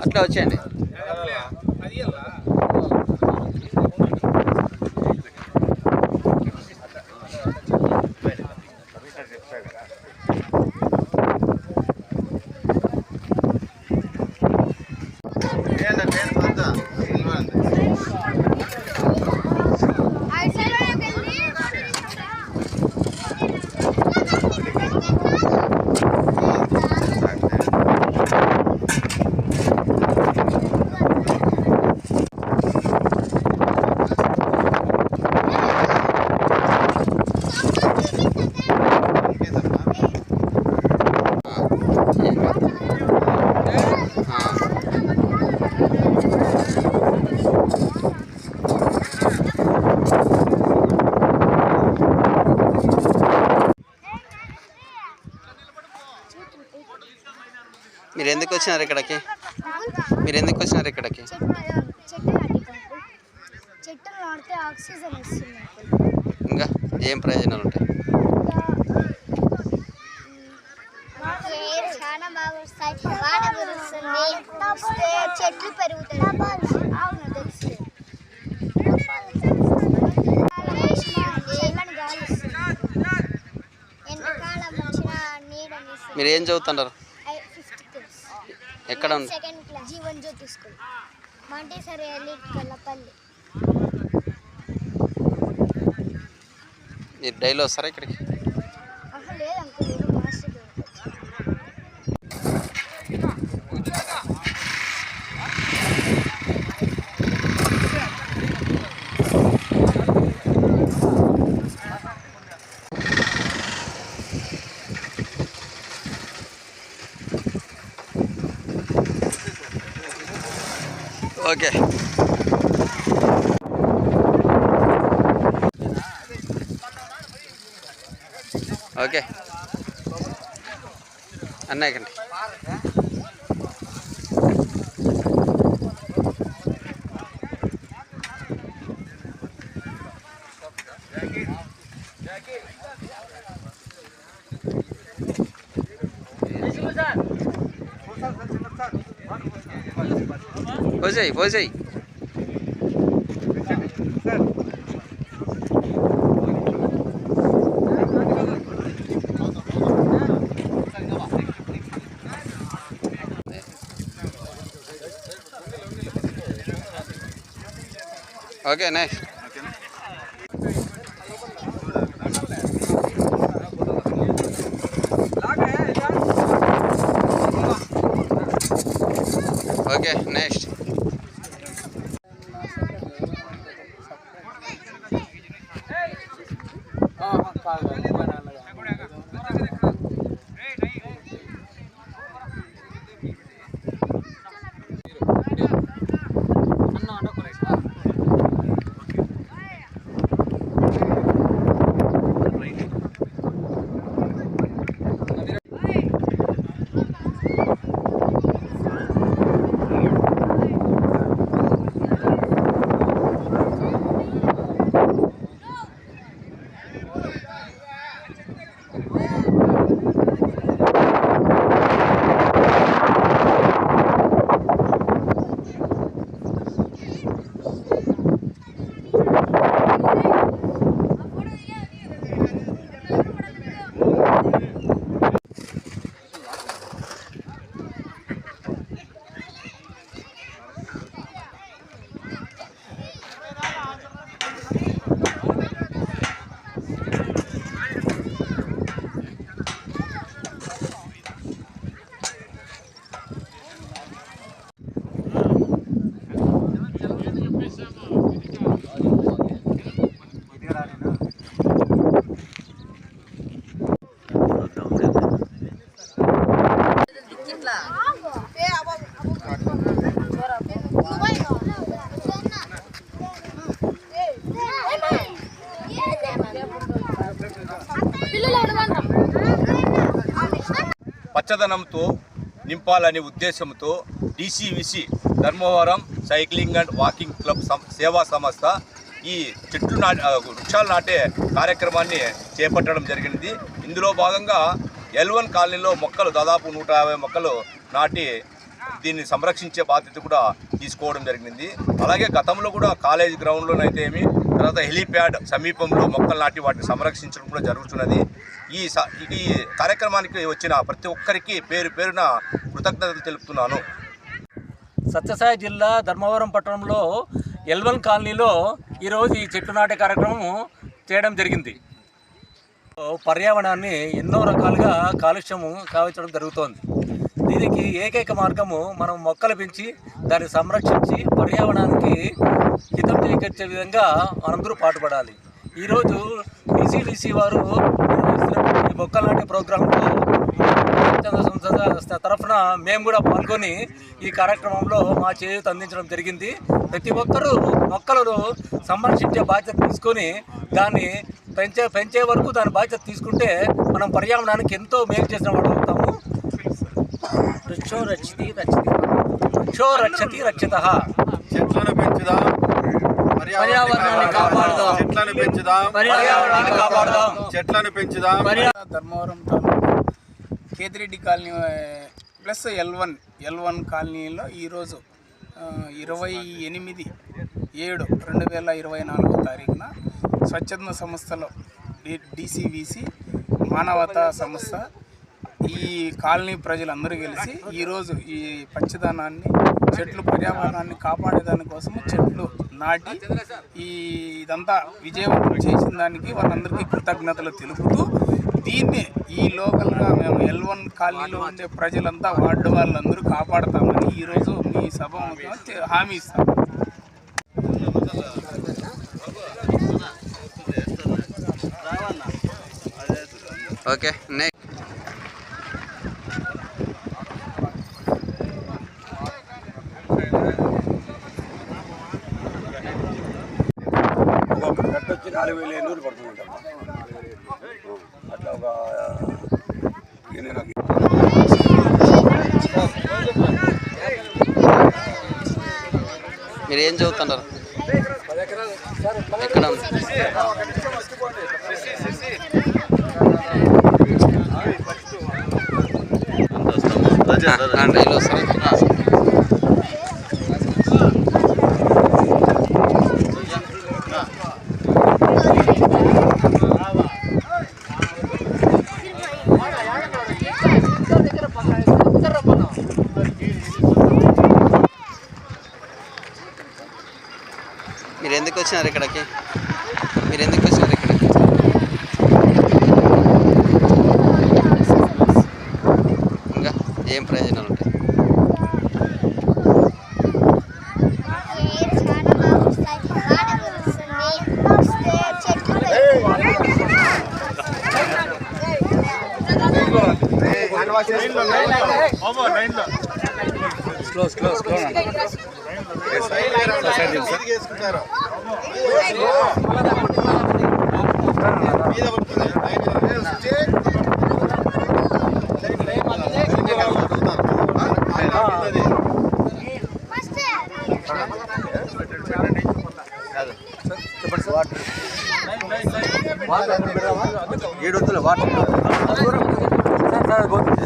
అట్లా వచ్చేయండి. మీరు ఎందుకు వచ్చినారు ఇక్కడికి? మీరు ఎందుకు వచ్చినారు ఇక్కడికి? ఇంకా ఏం ప్రయోజనాలు ఉంటాయి? చెట్లు పెరుగుతాయి. మీరు ఏం చదువుతున్నారు? ఎక్కడ ఉంది? Jeevan Jyothi school, Montessori elite Kallapalli. మీరు డైలీ వస్తారా ఇక్కడికి? లేదు అంకుల్, మాస్టర్. ఓకే. ఓకే అన్నయ్యకండి. పోసేయి పోసేయి. Okay next. Okay next. పచ్చదనంతో నింపాలనే ఉద్దేశంతో DCVC Dharmavaram cycling and walking club సేవా సంస్థ ఈ వృక్షాలు నాటే కార్యక్రమాన్ని చేపట్టడం జరిగింది. ఇందులో భాగంగా L1 కాలనీలో మొక్కలు దాదాపు 150 మొక్కలు నాటి దీన్ని సంరక్షించే బాధ్యత కూడా తీసుకోవడం జరిగింది. అలాగే గతంలో కూడా కాలేజ్ గ్రౌండ్లోనైతే ఏమి, తర్వాత హెలీప్యాడ్ సమీపంలో మొక్కలు నాటి వాటిని సంరక్షించడం కూడా జరుగుతున్నది. ఈ కార్యక్రమానికి వచ్చిన ప్రతి ఒక్కరికి పేరు పేరున కృతజ్ఞతలు తెలుపుతున్నాను. సత్యసాయి జిల్లా ధర్మవరం పట్టణంలో L1 కాలనీలో ఈరోజు ఈ చెట్లు నాటే కార్యక్రమం చేయడం జరిగింది. పర్యావరణాన్ని ఎన్నో రకాలుగా కాలుష్యము కావించడం జరుగుతోంది. దీనికి ఏకైక మార్గము మనం మొక్కలు పెంచి దాన్ని సంరక్షించి పర్యావరణానికి హితం చేకూర్చే విధంగా మనందరూ పాటుపడాలి. ఈరోజు DCVC వారు నిర్వహిస్తున్న ఈ మొక్కలు నాటే ప్రోగ్రాంలో సంస్థ తరఫున మేము కూడా పాల్గొని ఈ కార్యక్రమంలో మా చేయూత అందించడం జరిగింది. ప్రతి ఒక్కరూ మొక్కలను సంరక్షించే బాధ్యత తీసుకొని దాన్ని పెంచే వరకు దాని బాధ్యత తీసుకుంటే మనం పర్యావరణానికి ఎంతో మేలు చేసిన వాళ్ళు అవుతాము. వృక్షో రక్షతి రక్షితః. చెట్లను పెంచుదాం, పర్యావరణాన్ని కాపాడుదాం. చెట్లను పెంచుదాం, పర్యావరణాన్ని కాపాడుదాం. చెట్లను పెంచుదాం. ధర్మవరం తాలూకా కేతిరెడ్డి కాలనీ ప్లస్ L1 కాలనీలో ఈరోజు 28/7/2024 స్వచ్ఛంద సంస్థలో DCVC మానవతా సంస్థ ఈ కాలనీ ప్రజలందరూ కలిసి ఈరోజు ఈ పచ్చదనాన్ని చెట్లు పర్యావరణాన్ని కాపాడేదాని కోసం చెట్లు నాటి ఇదంతా విజయవంతం చేసిన దానికి వాళ్ళందరికీ కృతజ్ఞతలు తెలుపుతూ దీన్ని ఈ లోకల్గా మేము L1 కాలనీలో ఉండే ప్రజలంతా వార్డు వాళ్ళందరూ కాపాడతామని ఈరోజు మీ సభ హామీ ఇస్తాం. Okay next. ఒక కట్ట వచ్చి 4,500 పడుతుందంట. అట్లా ఒక మీరు ఏం చదువుతున్నారు? ఎక్కడ ఉంది? రైలు వస్తారు. మీరు ఎందుకు వచ్చినారు ఇక్కడికి? ఇంకా ఏం ప్రయోజనాలు ఉంటాయి? వాటర్